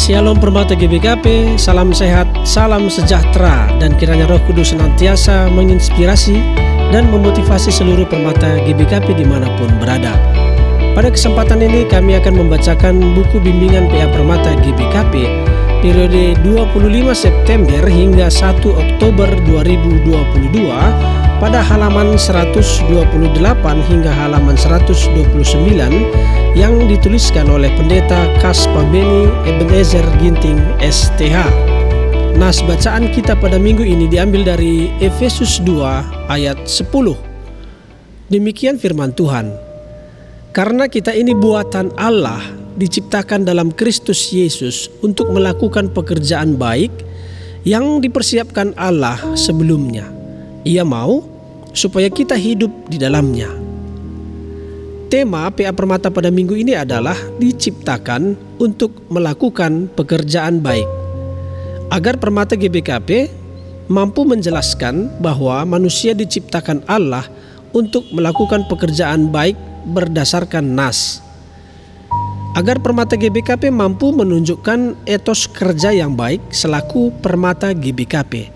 Shalom Permata GBKP, salam sehat, salam sejahtera, dan kiranya Roh Kudus senantiasa menginspirasi dan memotivasi seluruh Permata GBKP dimanapun berada. Pada kesempatan ini kami akan membacakan buku bimbingan PA Permata GBKP periode 25 September hingga 1 Oktober 2022 pada halaman 128 hingga halaman 129 yang dituliskan oleh Pendeta Kas Pambeni Ebenezer Ginting STH. Nas bacaan kita pada minggu ini diambil dari Efesus 2 ayat 10. Demikian firman Tuhan. Karena kita ini buatan Allah, diciptakan dalam Kristus Yesus untuk melakukan pekerjaan baik yang dipersiapkan Allah sebelumnya. Ia mau supaya kita hidup di dalamnya. Tema PA Permata pada minggu ini adalah diciptakan untuk melakukan pekerjaan baik. Agar Permata GBKP mampu menjelaskan bahwa manusia diciptakan Allah untuk melakukan pekerjaan baik berdasarkan nas. Agar Permata GBKP mampu menunjukkan etos kerja yang baik selaku Permata GBKP.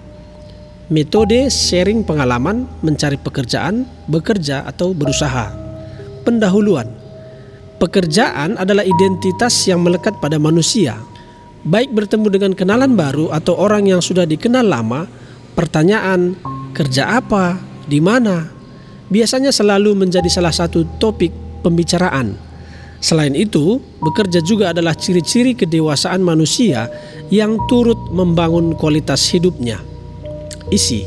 Metode sharing pengalaman mencari pekerjaan, bekerja atau berusaha. Pendahuluan. Pekerjaan adalah identitas yang melekat pada manusia. Baik bertemu dengan kenalan baru atau orang yang sudah dikenal lama, pertanyaan kerja apa, di mana, biasanya selalu menjadi salah satu topik pembicaraan. Selain itu, bekerja juga adalah ciri-ciri kedewasaan manusia yang turut membangun kualitas hidupnya. Isi.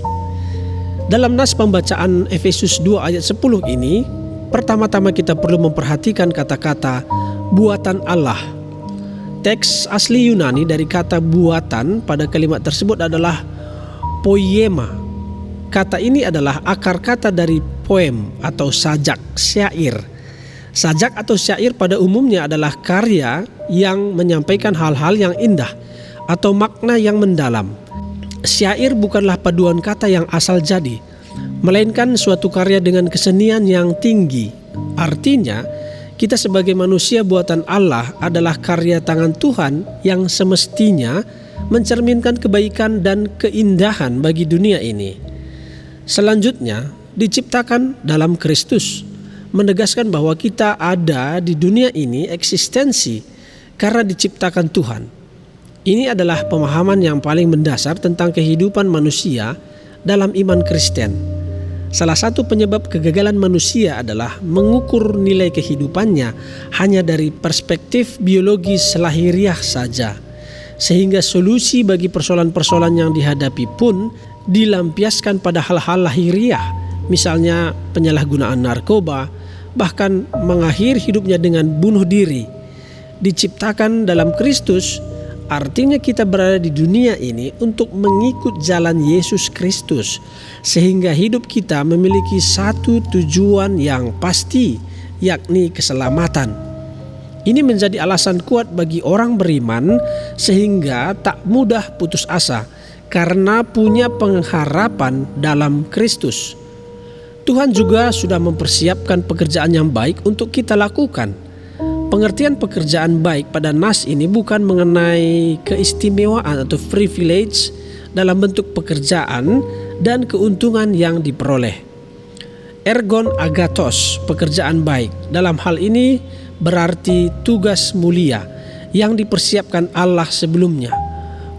Dalam nas pembacaan Efesus 2 ayat 10 ini, pertama-tama kita perlu memperhatikan kata-kata buatan Allah. Teks asli Yunani dari kata buatan pada kalimat tersebut adalah poiema. Kata ini adalah akar kata dari poem atau sajak, syair. Sajak atau syair pada umumnya adalah karya yang menyampaikan hal-hal yang indah atau makna yang mendalam. Syair bukanlah paduan kata yang asal jadi, melainkan suatu karya dengan kesenian yang tinggi. Artinya, kita sebagai manusia buatan Allah adalah karya tangan Tuhan yang semestinya mencerminkan kebaikan dan keindahan bagi dunia ini. Selanjutnya, diciptakan dalam Kristus, menegaskan bahwa kita ada di dunia ini eksistensi karena diciptakan Tuhan. Ini adalah pemahaman yang paling mendasar tentang kehidupan manusia dalam iman Kristen. Salah satu penyebab kegagalan manusia adalah mengukur nilai kehidupannya hanya dari perspektif biologis lahiriah saja. Sehingga solusi bagi persoalan-persoalan yang dihadapi pun dilampiaskan pada hal-hal lahiriah, misalnya penyalahgunaan narkoba, bahkan mengakhiri hidupnya dengan bunuh diri. Diciptakan dalam Kristus artinya kita berada di dunia ini untuk mengikut jalan Yesus Kristus, sehingga hidup kita memiliki satu tujuan yang pasti, yakni keselamatan. Ini menjadi alasan kuat bagi orang beriman sehingga tak mudah putus asa karena punya pengharapan dalam Kristus. Tuhan juga sudah mempersiapkan pekerjaan yang baik untuk kita lakukan. Pengertian pekerjaan baik pada nas ini bukan mengenai keistimewaan atau privilege dalam bentuk pekerjaan dan keuntungan yang diperoleh. Ergon agathos, pekerjaan baik, dalam hal ini berarti tugas mulia yang dipersiapkan Allah sebelumnya.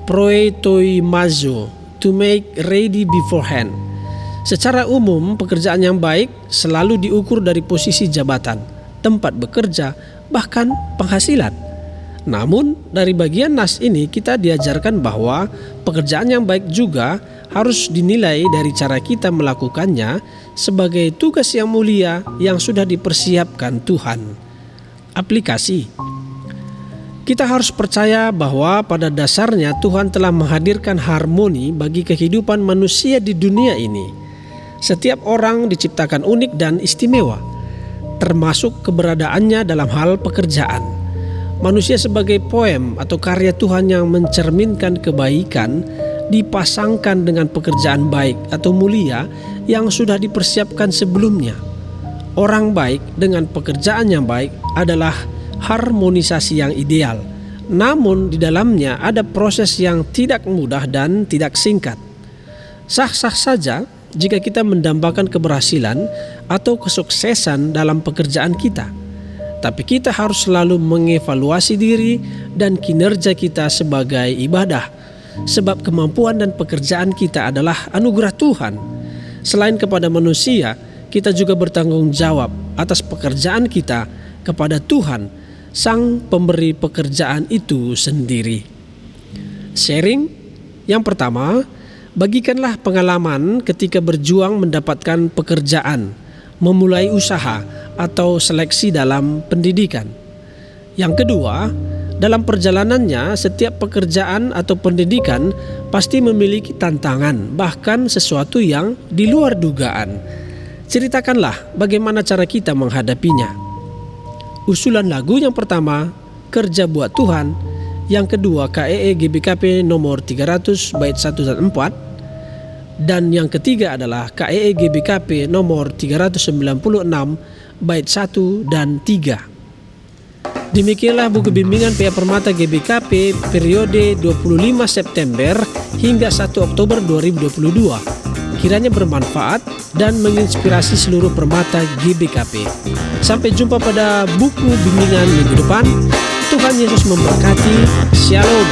Proetoimazo, to make ready beforehand. Secara umum, pekerjaan yang baik selalu diukur dari posisi jabatan, tempat bekerja, bahkan penghasilan. Namun dari bagian nas ini kita diajarkan bahwa pekerjaan yang baik juga harus dinilai dari cara kita melakukannya sebagai tugas yang mulia yang sudah dipersiapkan Tuhan. Aplikasi. Kita harus percaya bahwa pada dasarnya Tuhan telah menghadirkan harmoni bagi kehidupan manusia di dunia ini. Setiap orang diciptakan unik dan istimewa, termasuk keberadaannya dalam hal pekerjaan. Manusia sebagai poem atau karya Tuhan yang mencerminkan kebaikan dipasangkan dengan pekerjaan baik atau mulia yang sudah dipersiapkan sebelumnya. Orang baik dengan pekerjaan yang baik adalah harmonisasi yang ideal namun di dalamnya ada proses yang tidak mudah dan tidak singkat. Sah-sah saja jika kita mendambakan keberhasilan atau kesuksesan dalam pekerjaan kita. Tapi kita harus selalu mengevaluasi diri dan kinerja kita sebagai ibadah, sebab kemampuan dan pekerjaan kita adalah anugerah Tuhan. Selain kepada manusia, kita juga bertanggung jawab atas pekerjaan kita kepada Tuhan, Sang Pemberi pekerjaan itu sendiri. Sharing yang pertama, bagikanlah pengalaman ketika berjuang mendapatkan pekerjaan, memulai usaha, atau seleksi dalam pendidikan. Yang kedua, dalam perjalanannya setiap pekerjaan atau pendidikan pasti memiliki tantangan, bahkan sesuatu yang di luar dugaan. Ceritakanlah bagaimana cara kita menghadapinya. Usulan lagu yang pertama, Kerja Buat Tuhan. Yang kedua, KEE GBKP nomor 300 bait 1 dan 4. Dan yang ketiga adalah KEE GBKP nomor 396 bait 1 dan 3. Demikianlah buku bimbingan PA Permata GBKP periode 25 September hingga 1 Oktober 2022. Kiranya bermanfaat dan menginspirasi seluruh Permata GBKP. Sampai jumpa pada buku bimbingan minggu depan. Tuhan Yesus memberkati. Shalom.